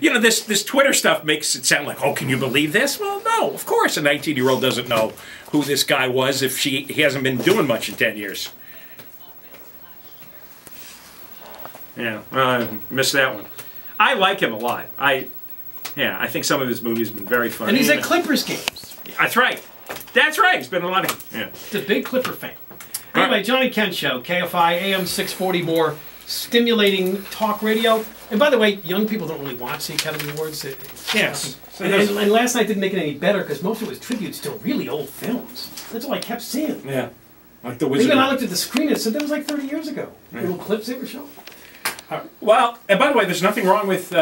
you know, this Twitter stuff makes it sound like, oh, can you believe this? Well, no, of course a 19-year-old doesn't know who this guy was if he hasn't been doing much in 10 years. Yeah, I missed that one. I like him a lot. I think some of his movies have been very funny. And he's at Clippers games. That's right. That's right. He's been a lot of... Yeah. He's a big Clipper fan. Anyway, Johnny Kent Show, KFI, AM 640, more stimulating talk radio. And by the way, young people don't really watch the Academy Awards. Yes. And last night didn't make it any better because most of it was tributes to really old films. That's all I kept seeing. Yeah. Like The Wizard. Even I looked at the screen and said that was like 30 years ago. Yeah. Little clips they were showing. Well, and by the way, there's nothing wrong with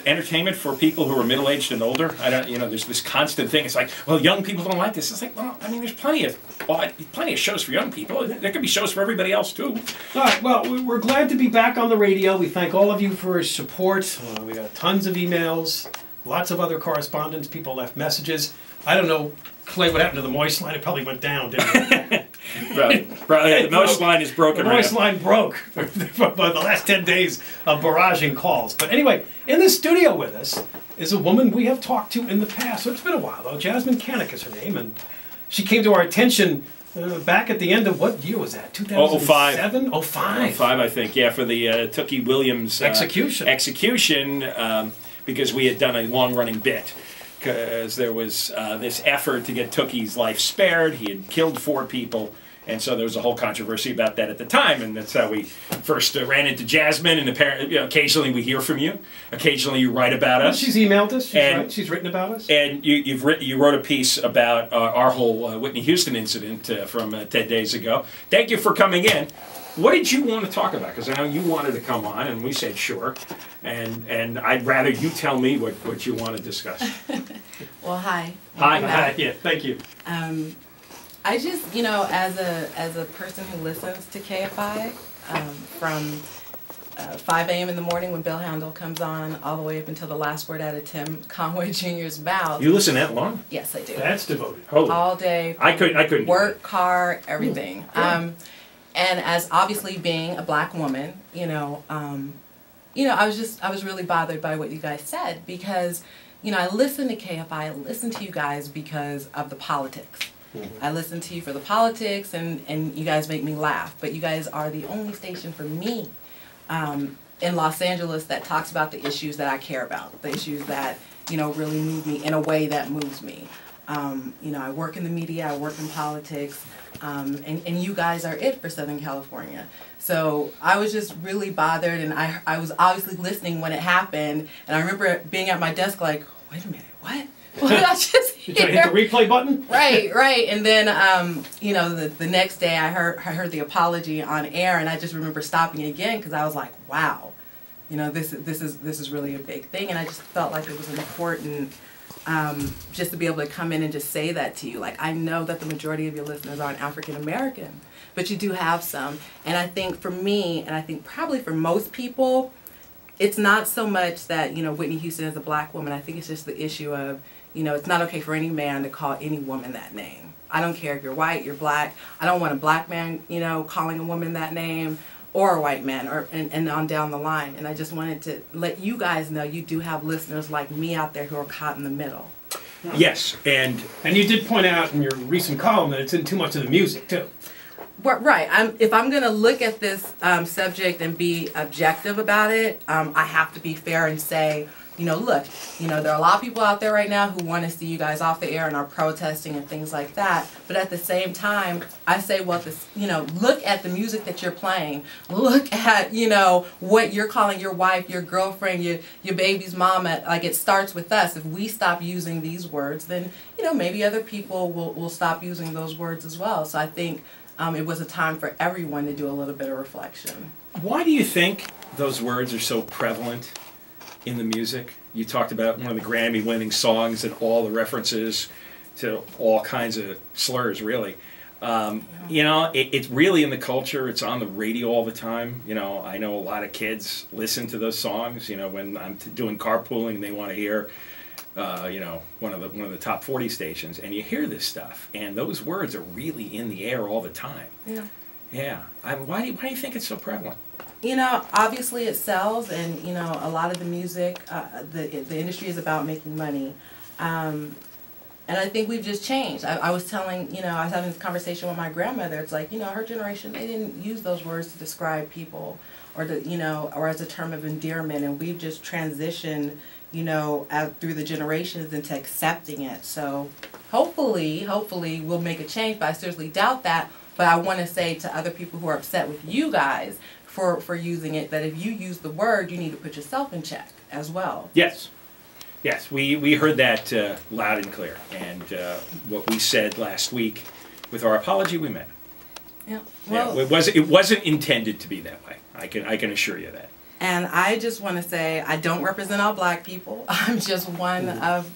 entertainment for people who are middle-aged and older. I don't, you know, there's this constant thing. It's like, well, young people don't like this. It's like, well, I mean, there's plenty of shows for young people. There could be shows for everybody else too. All right. Well, we're glad to be back on the radio. We thank all of you for your support. We got tons of emails, lots of other correspondence. People left messages. I don't know, Clay, what happened to the moist line? It probably went down, didn't it? Probably, the moist line is broken. The moist line broke for the last 10 days of barraging calls. But anyway, in the studio with us is a woman we have talked to in the past. So it's been a while, though. Jasmyne Cannick is her name, and she came to our attention back at the end of, what year was that? 2007? 05. 05, I think. Yeah, for the Tookie Williams execution. Because we had done a long-running bit. Because there was this effort to get Tookie's life spared. He had killed 4 people, and so there was a whole controversy about that at the time, and that's how we first ran into Jasmyne, and apparently, you know, occasionally we hear from you. Occasionally you write about us. She's emailed us. She's written about us. And you wrote a piece about our whole Whitney Houston incident from 10 days ago. Thank you for coming in. What did you want to talk about? Because I know you wanted to come on, and we said sure. And I'd rather you tell me what you want to discuss. Well, hi. Hi. Yeah, thank you. I just, you know, as a person who listens to KFI from 5 a.m. in the morning when Bill Handel comes on, all the way up until the last word out of Tim Conway Jr.'s mouth. You listen that long? Yes, I do. That's devoted. Holy. All day. I couldn't. Work, car, everything. And as obviously being a black woman, you know, I was really bothered by what you guys said because, you know, I listen to KFI, I listen to you guys because of the politics. I listen to you for the politics, and you guys make me laugh. But you guys are the only station for me in Los Angeles that talks about the issues that I care about, the issues that, you know, really move me in a way that moves me. You know, I work in the media, I work in politics, and you guys are it for Southern California. So I was just really bothered, and I was obviously listening when it happened, and I remember being at my desk like, wait a minute, what? What did I just hear? Did you hit the replay button? Right. And then, you know, the next day I heard the apology on air, and I just remember stopping again because I was like, wow, you know, this is really a big thing, and I just felt like it was important. Just to be able to come in and just say that to you. Like, I know that the majority of your listeners aren't African American, but you do have some. And I think for me, and I think probably for most people, it's not so much that, you know, Whitney Houston is a black woman. I think it's just the issue of, you know, it's not okay for any man to call any woman that name. I don't care if you're white, you're black. I don't want a black man, you know, calling a woman that name, or a white man, and on down the line. And I just wanted to let you guys know you do have listeners like me out there who are caught in the middle. Yes, and you did point out in your recent column that it's in too much of the music, too. Right. If I'm going to look at this subject and be objective about it, I have to be fair and say, you know, look, you know, there are a lot of people out there right now who want to see you guys off the air and are protesting and things like that. But at the same time, I say, well, this, you know, look at the music that you're playing. Look at, you know, what you're calling your wife, your girlfriend, your baby's mama. Like, it starts with us. If we stop using these words, then, you know, maybe other people will stop using those words as well. So I think it was a time for everyone to do a little bit of reflection. Why do you think those words are so prevalent in the music? You talked about one of the Grammy-winning songs and all the references to all kinds of slurs, really. You know, it's really in the culture. It's on the radio all the time. You know, I know a lot of kids listen to those songs. You know, when I'm doing carpooling, they want to hear, you know, one of the top 40 stations, and you hear this stuff, and those words are really in the air all the time. Yeah. Yeah. Why do you think it's so prevalent? You know, obviously it sells, and you know, a lot of the music, the industry is about making money, and I think we've just changed. I was telling, you know, I was having this conversation with my grandmother. It's like, you know, her generation, they didn't use those words to describe people, or to, you know, or as a term of endearment, and we've just transitioned, you know, out through the generations into accepting it. So hopefully we'll make a change, but I seriously doubt that. But I want to say to other people who are upset with you guys for using it, that if you use the word, you need to put yourself in check as well. Yes. Yes, we heard that loud and clear. And what we said last week with our apology, we meant it. Yeah. Well, yeah, it wasn't intended to be that way. I can assure you that. And I just want to say, I don't represent all black people. I'm just one of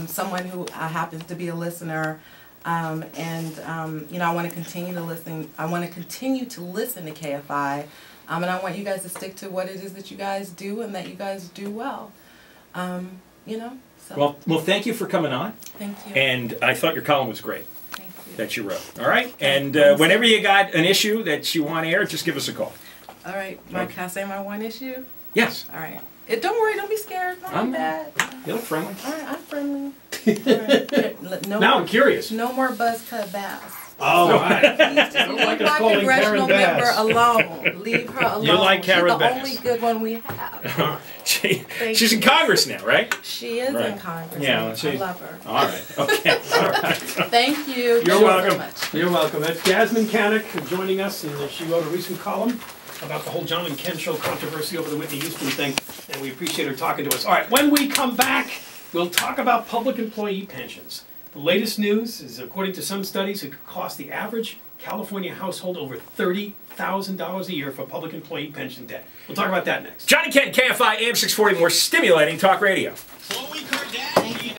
someone who happens to be a listener. You know, I want to continue to listen. I want to continue to listen to KFI. And I want you guys to stick to what it is that you guys do and that you guys do well. You know. So. Well, thank you for coming on. Thank you. And I thought your column was great. Thank you. That you wrote. All right. And whenever you got an issue that you want aired, just give us a call. All right. Mike, can I say my one issue? Yes. All right. Don't worry. Don't be scared. Not bad. You look friendly. All right. I'm friendly. Right. Now I'm curious. No more buzz cut bass. Oh, right. Leave my congressional member alone. Leave her alone. You like Karen Bass. She's the only good one we have. She's in Congress now, right? She is in Congress. Yeah, I love her. All right. Okay. All right. Thank you. You're welcome. So much. You're welcome. That's Jasmyne Cannick joining us, and she wrote a recent column about the whole John and Ken show controversy over the Whitney Houston thing, and we appreciate her talking to us. All right, when we come back, we'll talk about public employee pensions. The latest news is, according to some studies, it could cost the average California household over $30,000 a year for public employee pension debt. We'll talk about that next. John and Ken, KFI AM 640, more stimulating talk radio.